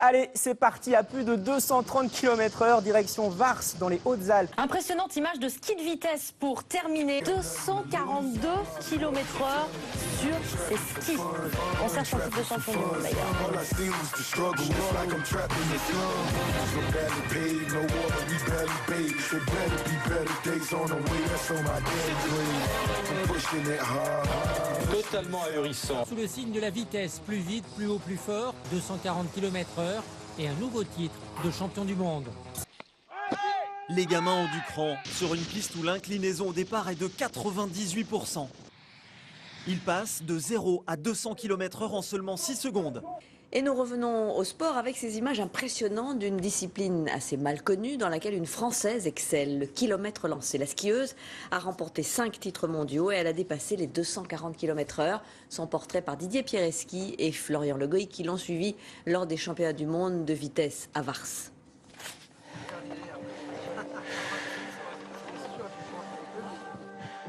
Allez, c'est parti à plus de 230 km/h, direction Vars, dans les Hautes-Alpes. Impressionnante image de ski de vitesse pour terminer. 242 km/h sur ses skis. On cherche un titre de champion du monde d'ailleurs. Totalement ahurissant. Sous le signe de la vitesse, plus vite, plus haut, plus fort, 240 km/h et un nouveau titre de champion du monde. Les gamins ont du cran sur une piste où l'inclinaison au départ est de 98%. Ils passent de 0 à 200 km/h en seulement 6 secondes. Et nous revenons au sport avec ces images impressionnantes d'une discipline assez mal connue dans laquelle une Française excelle, le kilomètre lancé. La skieuse a remporté 5 titres mondiaux et elle a dépassé les 240 km/h. Son portrait par Didier Piereschi et Florian Le Goy qui l'ont suivi lors des championnats du monde de vitesse à Vars.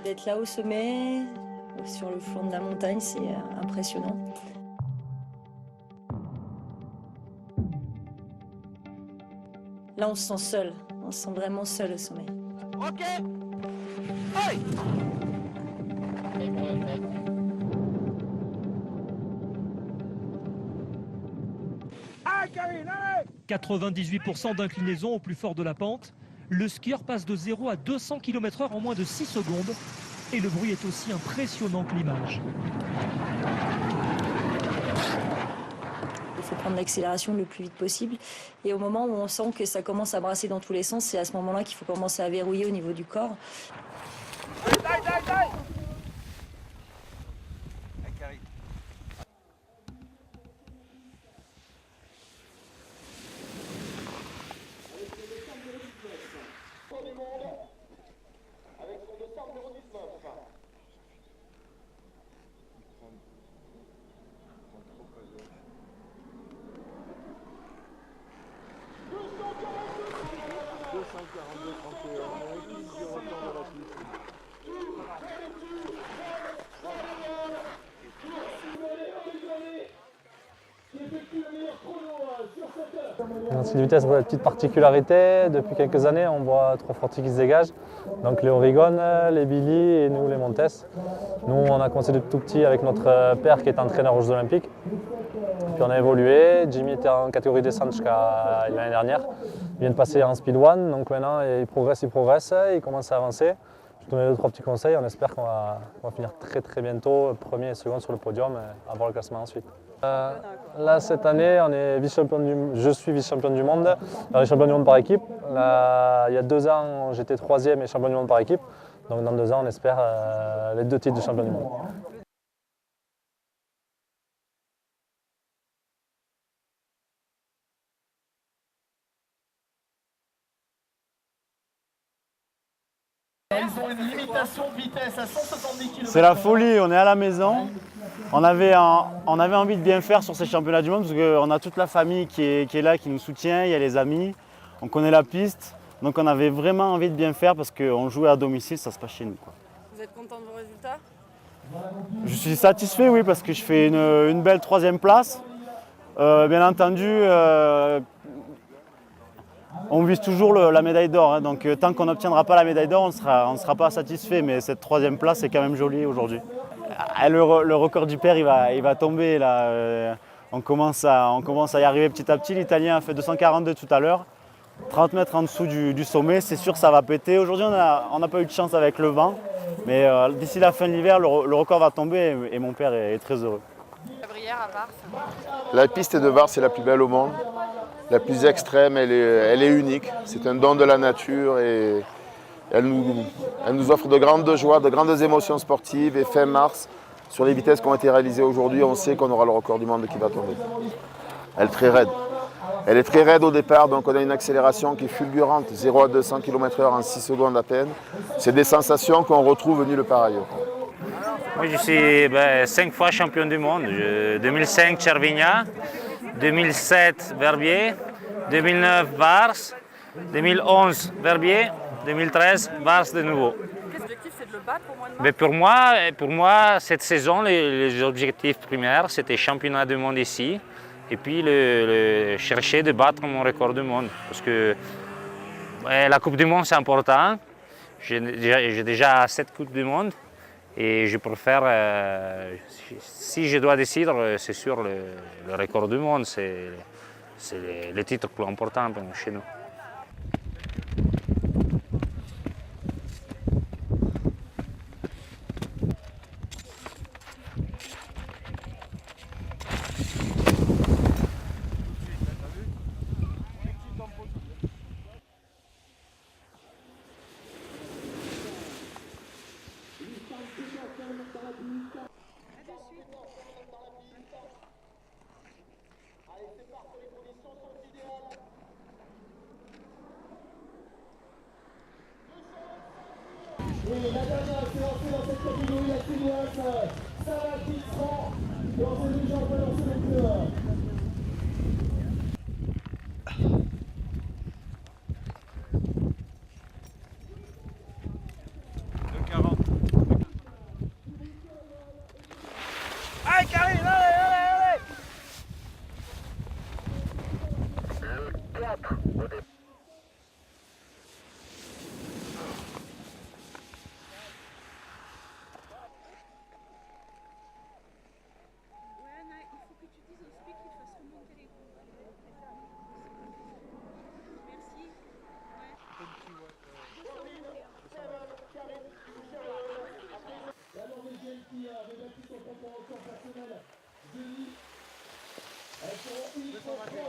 D'être là au sommet, sur le flanc de la montagne, c'est impressionnant. Là, on se sent seul. On se sent vraiment seul au sommet. Ok. Hey. 98% d'inclinaison au plus fort de la pente. Le skieur passe de 0 à 200 km/h en moins de 6 secondes. Et le bruit est aussi impressionnant que l'image. Il faut prendre l'accélération le plus vite possible. Et au moment où on sent que ça commence à brasser dans tous les sens, c'est à ce moment-là qu'il faut commencer à verrouiller au niveau du corps. Dans ski de vitesse, une petite particularité, depuis quelques années, on voit 3 fortis qui se dégagent. Donc les Oregon, les Billy et nous, les Montes. Nous, on a commencé depuis tout petit avec notre père qui est entraîneur aux Jeux Olympiques. Puis on a évolué. Jimmy était en catégorie descente jusqu'à l'année dernière. Il vient de passer en Speed One, donc maintenant il progresse, il commence à avancer. Je vais donner 2-3 petits conseils. On espère qu'on va finir très bientôt, premier et second sur le podium, et avoir le classement ensuite. Là, cette année, je suis vice-champion du monde, dans les champions du monde par équipe. Là, il y a 2 ans, j'étais 3e et champion du monde par équipe. Donc dans 2 ans, on espère les 2 titres de champion du monde. Ils ont une limitation de vitesse à 170 km/h. C'est la folie, on est à la maison. On avait envie de bien faire sur ces championnats du monde parce qu'on a toute la famille qui est là, qui nous soutient, il y a les amis, on connaît la piste. Donc on avait vraiment envie de bien faire parce qu'on jouait à domicile, ça se passe chez nous, quoi. Vous êtes content de vos résultats? Je suis satisfait, oui, parce que je fais une belle 3e place. Bien entendu, on vise toujours la médaille d'or, hein, donc tant qu'on n'obtiendra pas la médaille d'or, on ne sera pas satisfait, mais cette 3e place est quand même jolie aujourd'hui. Le record du père, il va tomber là. On commence à y arriver petit à petit. L'Italien a fait 242 tout à l'heure, 30 mètres en dessous du sommet. C'est sûr que ça va péter. Aujourd'hui, on n'a pas eu de chance avec le vent, mais d'ici la fin de l'hiver, le record va tomber et mon père est très heureux. La piste de Vars est la plus belle au monde, la plus extrême, elle est unique. C'est un don de la nature et elle nous offre de grandes joies, de grandes émotions sportives. Et fin mars, sur les vitesses qui ont été réalisées aujourd'hui, on sait qu'on aura le record du monde qui va tomber. Elle est très raide. Elle est très raide au départ, donc on a une accélération qui est fulgurante, 0 à 200 km/h en 6 secondes à peine. C'est des sensations qu'on retrouve nulle part ailleurs. Moi, je suis 5 fois champion du monde. 2005 Cervinia, 2007 Verbier, 2009 Vars, 2011 Verbier, 2013 Vars de nouveau. L'objectif, c'est de le battre au mois de mars? Mais pour moi, cette saison, les objectifs primaires, c'était championnat du monde ici et puis chercher de battre mon record du monde. Parce que la Coupe du Monde c'est important. J'ai déjà 7 Coupes du Monde et je préfère, si je dois décider, c'est sûr le record du monde, c'est le titre plus important chez nous. Et la dernière séance dans cette catégorie, la Sinoise, Sarah Kitran, dans ce déjà on peut lancer le coureur. Allez Karim, allez 4 au départ. La Norvégienne qui avait battu son propre record personnel, Denis.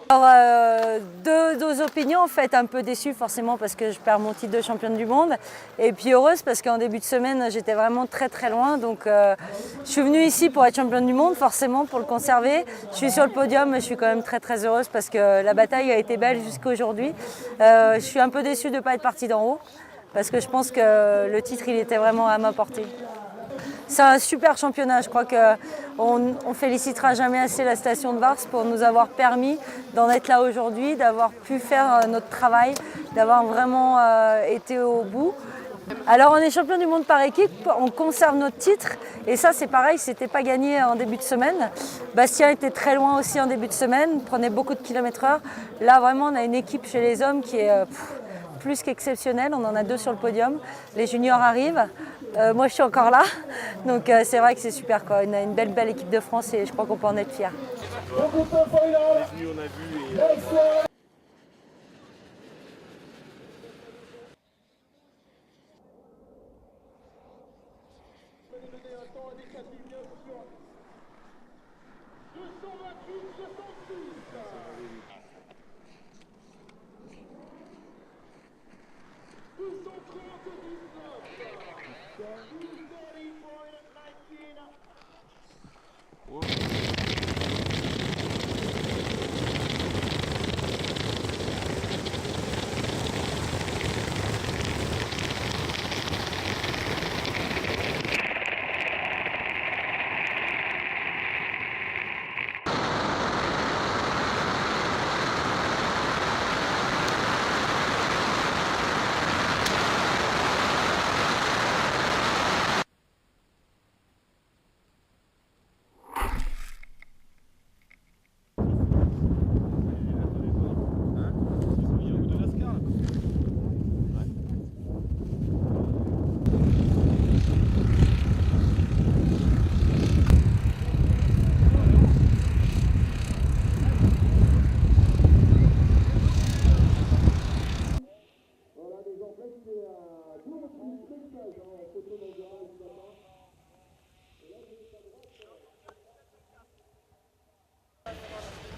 Alors, deux opinions en fait, un peu déçue forcément parce que je perds mon titre de championne du monde et puis heureuse parce qu'en début de semaine j'étais vraiment très loin, donc je suis venue ici pour être championne du monde, forcément pour le conserver. Je suis sur le podium, je suis quand même très heureuse parce que la bataille a été belle jusqu'à aujourd'hui. Je suis un peu déçue de ne pas être partie d'en haut parce que je pense que le titre il était vraiment à ma portée. C'est un super championnat, je crois qu'on ne félicitera jamais assez la station de Vars pour nous avoir permis d'en être là aujourd'hui, d'avoir pu faire notre travail, d'avoir vraiment été au bout. Alors on est champion du monde par équipe, on conserve notre titre et ça c'est pareil, c'était pas gagné en début de semaine. Bastien était très loin aussi en début de semaine, prenait beaucoup de kilomètres/heure. Là vraiment on a une équipe chez les hommes qui est plus qu'exceptionnelle, on en a 2 sur le podium. Les juniors arrivent. Moi je suis encore là, donc c'est vrai que c'est super quoi. On a une belle équipe de France et je crois qu'on peut en être fiers.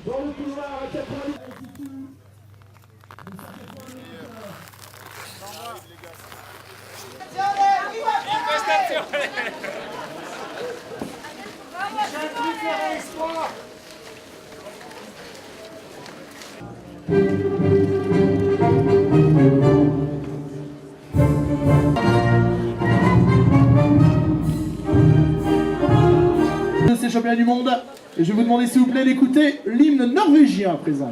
Dans le couloir à 90 C'est championnat du monde et je vais vous demander s'il vous plaît d'écouter l'hymne norvégien à présent.